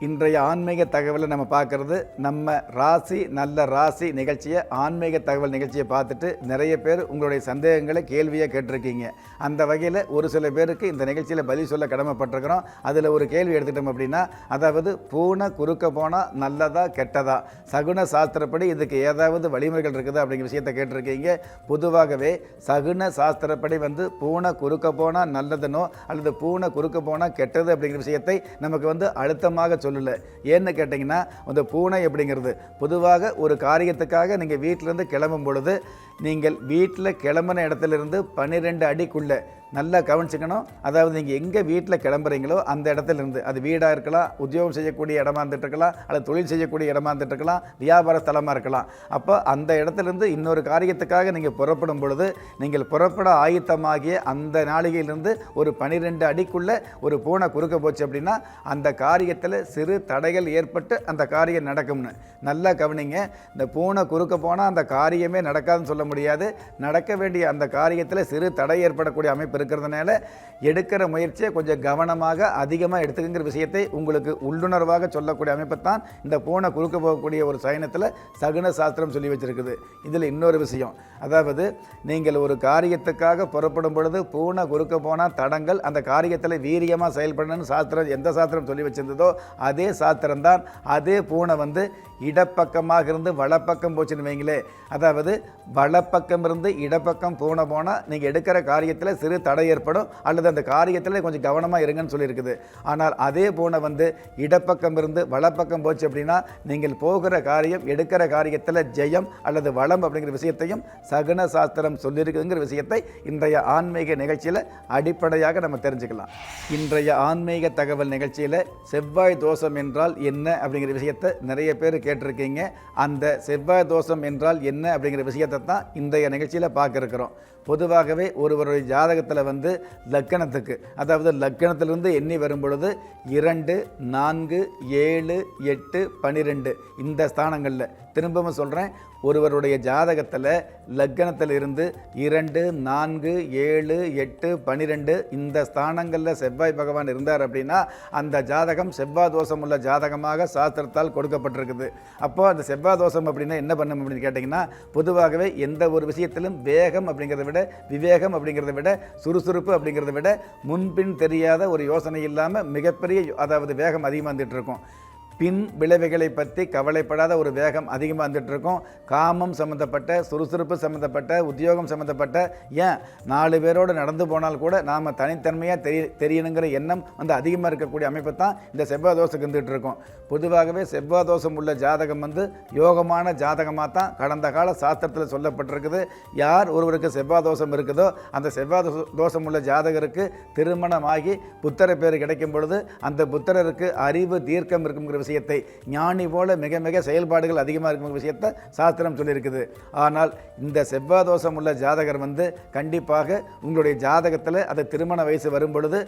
இன்றைய ஆன்மீக தகவலை நம்ம பார்க்குறது நம்ம ராசி நல்ல ராசி நிகழ்ச்சியை ஆன்மீக தகவல் நிகழ்ச்சியை பார்த்துட்டு நிறைய பேர் உங்களுடைய சந்தேகங்களை கேள்வியாக கேட்டிருக்கீங்க. அந்த வகையில் ஒரு சில பேருக்கு இந்த நிகழ்ச்சியில் பதில் சொல்ல கடமைப்பட்டிருக்கிறோம். அதில் ஒரு கேள்வி எடுத்துட்டோம் அப்படின்னா, அதாவது பூனை குறுக்க போனால் நல்லதா கெட்டதா, சகுன சாஸ்திரப்படி இதுக்கு ஏதாவது வழிமுறைகள் இருக்குதா அப்படிங்கிற விஷயத்தை கேட்டிருக்கீங்க. பொதுவாகவே சகுன சாஸ்திரப்படி பூனை குறுக்க போனால் நல்லதுனோ அல்லது பூனை குறுக்க போனால் கெட்டது அப்படிங்கிற விஷயத்தை நமக்கு அழுத்தமாக சொல்லலை. ஏன்னு கேட்டிங்கன்னா, அந்த பூனை அப்படிங்கிறது பொதுவாக ஒரு காரியத்துக்காக நீங்கள் வீட்டிலேருந்து கிளம்பும் பொழுது நீங்கள் வீட்டில் கிளம்பின இடத்துலேருந்து 12 அடிக்குள்ளே நல்லா கவனிச்சுக்கணும். அதாவது நீங்கள் எங்கே வீட்டில் கிளம்புறீங்களோ அந்த இடத்துலேருந்து, அது வீடாக இருக்கலாம், உத்தியோகம் செய்யக்கூடிய இடமா இருந்துட்டு இருக்கலாம், அல்லது தொழில் செய்யக்கூடிய இடமா இருந்துட்டு இருக்கலாம், வியாபார ஸ்தலமாக இருக்கலாம். அப்போ அந்த இடத்துலேருந்து இன்னொரு காரியத்துக்காக நீங்கள் புறப்படும் பொழுது நீங்கள் புறப்பட ஆயத்தமாகிய அந்த நாளிகையிலிருந்து ஒரு 12 அடிக்குள்ளே ஒரு பூனை குறுக்க போச்சு அப்படின்னா அந்த காரியத்தில் சிறு தடைகள் ஏற்பட்டு அந்த காரியம் நடக்கும்னு நல்லா கவனிங்க. இந்த பூனை குறுக்க போனால் அந்த காரியமே நடக்காதுன்னு சொல்ல முடியாது. நடக்க வேண்டிய அந்த காரியத்தில் சிறு தடை ஏற்படக்கூடிய அமைப்பு இருக்கிறதுனால எடுக்கிற முயற்சியை கொஞ்சம் கவனமாக அதிகமாக எடுத்துக்கிற விஷயத்தை உங்களுக்கு உள்ளுணர்வாக சொல்லக்கூடிய அமைப்பு தான் இந்த பூனை குறுக்க போகக்கூடிய ஒரு சயனத்தில் சகுன சாஸ்திரம் சொல்லி வச்சிருக்குது. இதில் இன்னொரு விஷயம், அதாவது நீங்கள் ஒரு காரியத்துக்காக புறப்படும் பொழுது பூனை குறுக்க போனால் தடங்கள், அந்த காரியத்தில் வீரியமாக செயல்படணும்னு சாஸ்திரம் எந்த சாஸ்திரம் சொல்லி வச்சிருந்ததோ அதே சாஸ்திரம் தான். அதே பூனை இடப்பக்கமாக இருந்து வலப்பக்கம் போச்சுன்னு வைங்களே, அதாவது வலப்பக்கம் இருந்து இடப்பக்கம் பூனை போனால் நீங்கள் எடுக்கிற காரியத்தில் சிறு தடை ஏற்படும் அல்லது அந்த காரியத்தில் கொஞ்சம் கவனமாக இருங்கன்னு சொல்லியிருக்குது. ஆனால் அதே பூனை இடப்பக்கம் இருந்து வலப்பக்கம் போச்சு அப்படின்னா நீங்கள் போகிற காரியம் எடுக்கிற காரியத்தில் ஜெயம் அல்லது வளம் அப்படிங்கிற விஷயத்தையும் சகுன சாஸ்திரம் சொல்லியிருக்குங்கிற விஷயத்தை இன்றைய ஆன்மீக நிகழ்ச்சியில் அடிப்படையாக நம்ம தெரிஞ்சுக்கலாம். இன்றைய ஆன்மீக தகவல் நிகழ்ச்சியில் செவ்வாய் தோஷம் என்றால் என்ன அப்படிங்கிற விஷயத்தை நிறைய பேர் கேட்டிருக்கீங்க. அந்த செவ்வாய் தோஷம் என்றால் என்ன அப்படிங்கிற விஷயத்தை தான் இன்றைய நிகழ்ச்சியில் பார்க்க இருக்கிறோம். பொதுவாகவே ஒருவருடைய ஜாதகத்தில் லக்கணத்துக்கு, அதாவது லக்கணத்திலிருந்து எண்ணி வரும் பொழுது 2, 4, 7, 8, 12 இந்த ஸ்தானங்களில், திரும்பவும் சொல்கிறேன், ஒருவருடைய ஜாதகத்தில் லக்கணத்தில் இருந்து 2, 4, 7, 8, 12 இந்த ஸ்தானங்களில் செவ்வாய் பகவான் இருந்தார் அப்படின்னா அந்த ஜாதகம் செவ்வாய் தோஷம் உள்ள ஜாதகமாக சாஸ்திரத்தால் கொடுக்கப்பட்டிருக்குது. அப்போது அந்த செவ்வாய் தோஷம் அப்படின்னா என்ன பண்ணும் அப்படின்னு கேட்டிங்கன்னா, பொதுவாகவே எந்த ஒரு விஷயத்திலும் வேகம் அப்படிங்கிறத விட, விவேகம் அப்படிங்கிறத விட, சுறுசுறுப்பு அப்படிங்கிறத விட முன்பின் தெரியாத ஒரு யோசனை இல்லாமல் மிகப்பெரிய, அதாவது வேகம் அதிகமாக வந்துட்டு இருக்கும். பின் விளைவுகளை பற்றி கவலைப்படாத ஒரு வேகம் அதிகமாக வந்துட்டு இருக்கும். காமம் சம்மந்தப்பட்ட, சுறுசுறுப்பு சம்மந்தப்பட்ட, உத்தியோகம் சம்மந்தப்பட்ட, ஏன் 4 பேரோடு நடந்து போனால் கூட நாம் தனித்தன்மையாக தெரியணுங்கிற எண்ணம் அதிகமாக இருக்கக்கூடிய அமைப்பு தான் இந்த செவ்வாய் தோஷத்துக்கு இருந்துகிட்டு இருக்கும். பொதுவாகவே செவ்வாய் தோஷம் உள்ள ஜாதகம் யோகமான ஜாதகமாக தான் கடந்த கால சாஸ்திரத்தில் சொல்லப்பட்டிருக்குது. யார் ஒருவருக்கு செவ்வாய் தோஷம் இருக்குதோ அந்த செவ்வாய் தோஷம் உள்ள ஜாதகருக்கு திருமணமாகி புத்திர பேர் கிடைக்கும் பொழுது அந்த புத்திரருக்கு அறிவு தீர்க்கம் இருக்குங்கிற விஷயத்தை, ஞானி போல மிக மிக செயல்பாடுகள் அதிகமாக இருக்கும் விஷயத்தை சாஸ்திரம் சொல்லியிருக்குது. ஆனால் இந்த செவ்வாய் தோஷம் உள்ள ஜாதகர் கண்டிப்பாக உங்களுடைய ஜாதகத்தில் அது திருமண வயசு வரும் பொழுது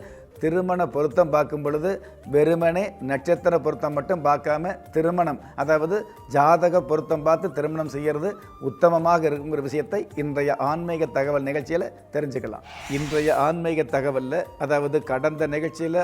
திருமண பொருத்தம் பார்க்கும் பொழுது வெறுமனே நட்சத்திர பொருத்தம் மட்டும் பார்க்காம திருமணம், அதாவது ஜாதக பொருத்தம் பார்த்து திருமணம் செய்கிறது உத்தமமாக இருக்குங்கிற விஷயத்தை இன்றைய ஆன்மீக தகவல் நிகழ்ச்சியில் தெரிஞ்சுக்கலாம். இன்றைய ஆன்மீக தகவலில், அதாவது கடந்த நிகழ்ச்சியில்,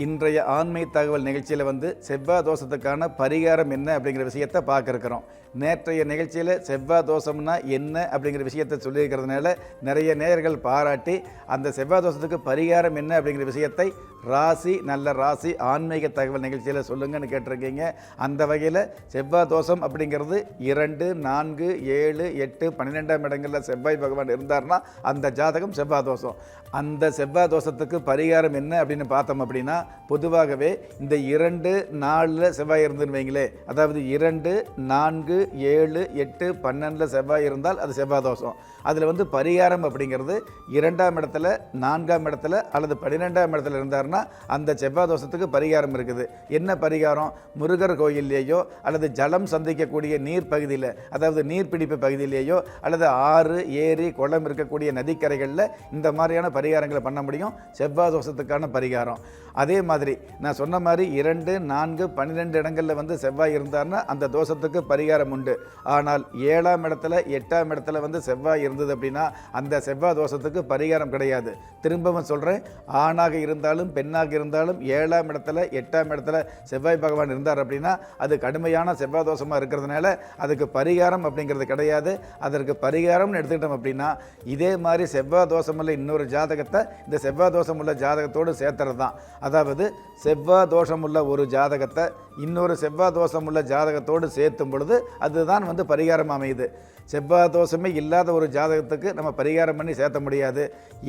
இன்றைய ஆன்மீக தகவல் நிகழ்ச்சியில் செவ்வாய் தோஷத்துக்கான பரிகாரம் என்ன அப்படிங்கிற விஷயத்தை பார்க்க இருக்கிறோம். நேற்றைய நிகழ்ச்சியில் செவ்வாய் தோஷம்னா என்ன அப்படிங்கிற விஷயத்தை சொல்லியிருக்கிறதுனால நிறைய நேயர்கள் பாராட்டி அந்த செவ்வாய் தோஷத்துக்கு பரிகாரம் என்ன அப்படிங்கிற விஷயத்தை ராசி நல்ல ராசி ஆன்மீக தகவல் நிகழ்ச்சியில் சொல்லுங்கன்னு கேட்டிருக்கீங்க. அந்த வகையில் செவ்வாய் தோஷம் அப்படிங்கிறது 2, 4, 7, 8, 12ஆம் இடங்களில் செவ்வாய் பகவான் இருந்தார்னா அந்த ஜாதகம் செவ்வாய் தோஷம். அந்த செவ்வாய் தோஷத்துக்கு பரிகாரம் என்ன அப்படின்னு பார்த்தோம் அப்படின்னா, பொதுவாகவே இந்த 2, 4 செவ்வாய் இருந்துன்னு வைங்களே, அதாவது 2, 4, 7, 8, 12 செவ்வாய் இருந்தால் அது செவ்வாய் தோஷம். அதில் பரிகாரம் அப்படிங்கிறது 2ஆம் இடத்துல, 4ஆம் இடத்துல அல்லது 12ஆம் இடத்துல இருந்தார்னா அந்த செவ்வாய் தோஷத்துக்கு பரிகாரம் இருக்குது. என்ன பரிகாரம்? முருகர் கோயிலேயோ அல்லது ஜலம் சந்திக்கக்கூடிய நீர் பகுதியில், அதாவது நீர்பிடிப்பு பகுதியிலேயோ அல்லது ஆறு, ஏரி, குளம் இருக்கக்கூடிய நதிக்கரைகளில் இந்த மாதிரியான பரிகாரங்களை பண்ண முடியும். செவ்வாய் தோஷத்துக்கான பரிகாரம். அதே அதே மாதிரி நான் சொன்ன மாதிரி 2, 4, 12 இடங்களில் வந்து செவ்வாய் இருந்தார்னா அந்த தோஷத்துக்கு பரிகாரம் உண்டு. ஆனால் 7ஆம் இடத்துல 8ஆம் இடத்துல வந்து செவ்வாய் இருந்தது அப்படின்னா அந்த செவ்வாய் தோஷத்துக்கு பரிகாரம் கிடையாது. திரும்பவும் சொல்கிறேன், ஆணாக இருந்தாலும் பெண்ணாக இருந்தாலும் 7ஆம் இடத்துல 8ஆம் இடத்துல செவ்வாய் பகவான் இருந்தார் அப்படின்னா அது கடுமையான செவ்வாய் தோஷமாக இருக்கிறதுனால அதுக்கு பரிகாரம் அப்படிங்கிறது கிடையாது. அதற்கு பரிகாரம்னு எடுத்துக்கிட்டோம் அப்படின்னா இதே மாதிரி செவ்வாய் தோஷம் உள்ள இன்னொரு ஜாதகத்தை இந்த செவ்வாய் தோஷம் உள்ள ஜாதகத்தோடு சேர்த்துறது தான். அதாவது செவ்வாய் தோஷம் உள்ள ஒரு ஜாதகத்தை இன்னொரு செவ்வாய் தோஷம் உள்ள ஜாதகத்தோடு சேர்த்தும் பொழுது அதுதான் வந்து பரிகாரம் அமையுது. செவ்வாய் தோஷமே இல்லாத ஒரு ஜாதகத்துக்கு நம்ம பரிகாரம் பண்ணி சேர்த்த முடியாது.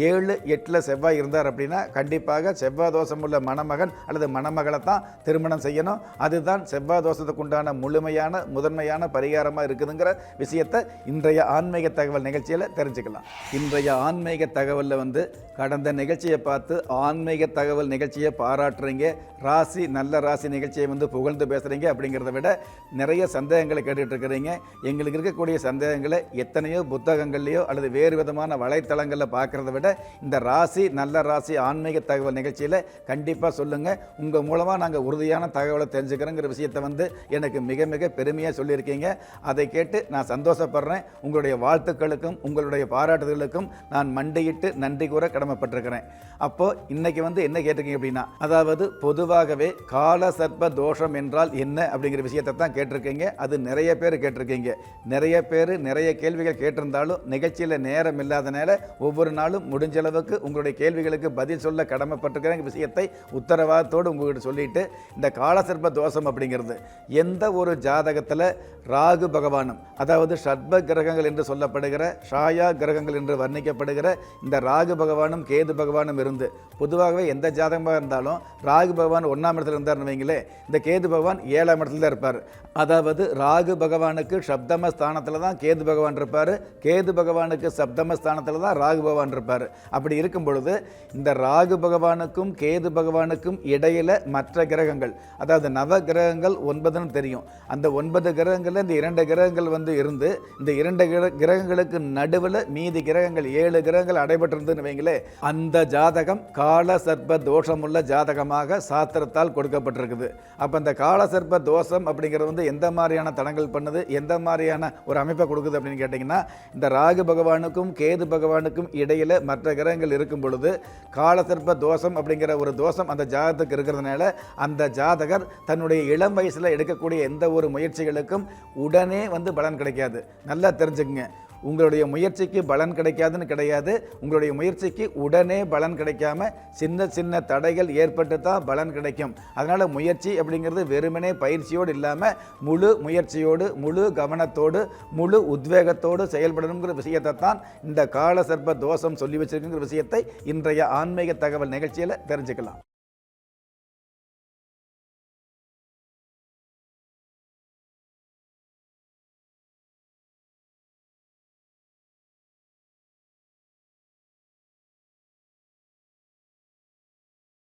7, 8 செவ்வாய் இருந்தார் அப்படின்னா கண்டிப்பாக செவ்வாய் தோஷம் உள்ள மணமகன் அல்லது மணமகளை தான் திருமணம் செய்யணும். அதுதான் செவ்வாய் தோஷத்துக்கு உண்டான முழுமையான முதன்மையான பரிகாரமாக இருக்குதுங்கிற விஷயத்தை இன்றைய ஆன்மீக தகவல் நிகழ்ச்சியில் தெரிஞ்சுக்கலாம். இன்றைய ஆன்மீக தகவலில் வந்து கடந்த நிகழ்ச்சியை பார்த்து ஆன்மீக தகவல் நிகழ்ச்சியை பாராட்டுறீங்க, ராசி நல்ல ராசி நிகழ்ச்சியை வந்து புகழ்ந்து பேசுகிறீங்க. அப்படிங்கிறத விட நிறைய சந்தேகங்களை கேட்டுட்டு இருக்கிறீங்க. எங்களுக்கு இருக்கக்கூடிய சந்தேகங்களை எத்தனையோ புத்தகங்கள்லையோ அல்லது வேறு விதமான வலைத்தளங்களில் பார்க்குறத விட இந்த ராசி நல்ல ராசி ஆன்மீக தகவல் நிகழ்ச்சியில் கண்டிப்பாக சொல்லுங்கள். உங்கள் மூலமாக நாங்கள் உறுதியான தகவலை தெரிஞ்சுக்கிறோங்கிற விஷயத்தை வந்து எனக்கு மிக மிக பெருமையாக சொல்லியிருக்கீங்க. அதை கேட்டு நான் சந்தோஷப்படுறேன். உங்களுடைய வாழ்த்துக்களுக்கும் உங்களுடைய பாராட்டுதலுக்கும் நான் மண்டியிட்டு நன்றி கூற கடமைப்பட்டிருக்கிறேன். அப்போது இன்னைக்கு வந்து என்ன கேட்டிருக்கீங்க அப்படின்னா, அதாவது பொதுவாகவே கால சர்ப்ப தோஷம் என்றால் என்ன அப்படிங்கிற விஷயத்தை தான் கேட்டிருக்கீங்க. அது நிறைய பேர் கேட்டிருக்கீங்க. நிறைய பேர் நிறைய கேள்விகள் கேட்டிருந்தாலும் நிகழ்ச்சியில் நேரம் இல்லாதனால ஒவ்வொரு நாளும் முடிஞ்ச அளவுக்கு உங்களுடைய கேள்விகளுக்கு பதில் சொல்ல கடமைப்பட்டிருக்கிற விஷயத்தை உத்தரவாதத்தோடு உங்கள்கிட்ட சொல்லிட்டு, இந்த காலசர்ப்ப தோஷம் அப்படிங்கிறது எந்த ஒரு ஜாதகத்தில் ராகு பகவானும் அதாவது ஷட்ப கிரகங்கள் என்று சொல்லப்படுகிற ஷாயா கிரகங்கள் என்று வர்ணிக்கப்படுகிற இந்த ராகு பகவானும் கேது பகவானும் இருந்து, பொதுவாகவே எந்த ஜாதகமாக இருந்தாலும் ராகு பகவான் 1ஆம் இடத்துல இருந்தார்னு வைங்களே, இந்த கேது பகவான் 7ஆம் இடத்துல தான் இருப்பார். அதாவது ராகு பகவானுக்கு சப்தம ஸ்தானத்தில் தான் கேது பகவான் இருப்பார், கேது பகவானுக்கு சப்தம ஸ்தானத்தில் தான் ராகு பகவான் இருப்பார். அப்படி இருக்கும் பொழுது இந்த ராகு பகவானுக்கும் கேது பகவானுக்கும் இடையில மற்ற கிரகங்கள், அதாவது நவ கிரகங்கள் 9ன்னு தெரியும். அந்த 9 கிரகங்களில் இந்த 2 கிரகங்கள் வந்து இருந்து இந்த 2 கிரகங்களுக்கு நடுவில் மீதி கிரகங்கள் 7 கிரகங்கள் அடைபட்டிருந்துன்னு வைங்களே, அந்த ஜாதகம் கால சர்ப்ப தோஷமுள்ள ஜாதகமாக சாஸ்திரத்தால் கொடுக்கப்பட்டிருக்குது. அப்போ இந்த கால சர்ப்ப தோஷம் அப்படிங்கிறது வந்து எந்த மாதிரியான தடங்கள் பண்ணுது, எந்த மாதிரியான ஒரு அமைப்பை கொடுக்குது அப்படின்னு கேட்டிங்கன்னா, இந்த ராகு பகவானுக்கும் கேது பகவானுக்கும் இடையில் மற்ற கிரகங்கள் இருக்கும் பொழுது காலசர்ப்ப தோஷம் அப்படிங்கிற ஒரு தோஷம் அந்த ஜாதகத்துக்கு இருக்கிறதுனால அந்த ஜாதகர் தன்னுடைய இளம் வயசில் எடுக்கக்கூடிய எந்த ஒரு முயற்சிகளுக்கும் உடனே வந்து பலன் கிடைக்காது. நல்லா தெரிஞ்சுக்குங்க, உங்களுடைய முயற்சிக்கு பலன் கிடைக்காதுன்னு கிடையாது. உங்களுடைய முயற்சிக்கு உடனே பலன் கிடைக்காம சின்ன சின்ன தடைகள் ஏற்பட்டு தான் பலன் கிடைக்கும். அதனால் முயற்சி அப்படிங்கிறது வெறுமனே பயிற்சியோடு இல்லாமல் முழு முயற்சியோடு முழு கவனத்தோடு முழு உத்வேகத்தோடு செயல்படணுங்கிற விஷயத்தை தான் இந்த கால சர்ப்ப தோஷம் சொல்லி வச்சிருக்குங்கிற விஷயத்தை இன்றைய ஆன்மீக தகவல் நிகழ்ச்சியில் தெரிஞ்சுக்கலாம்.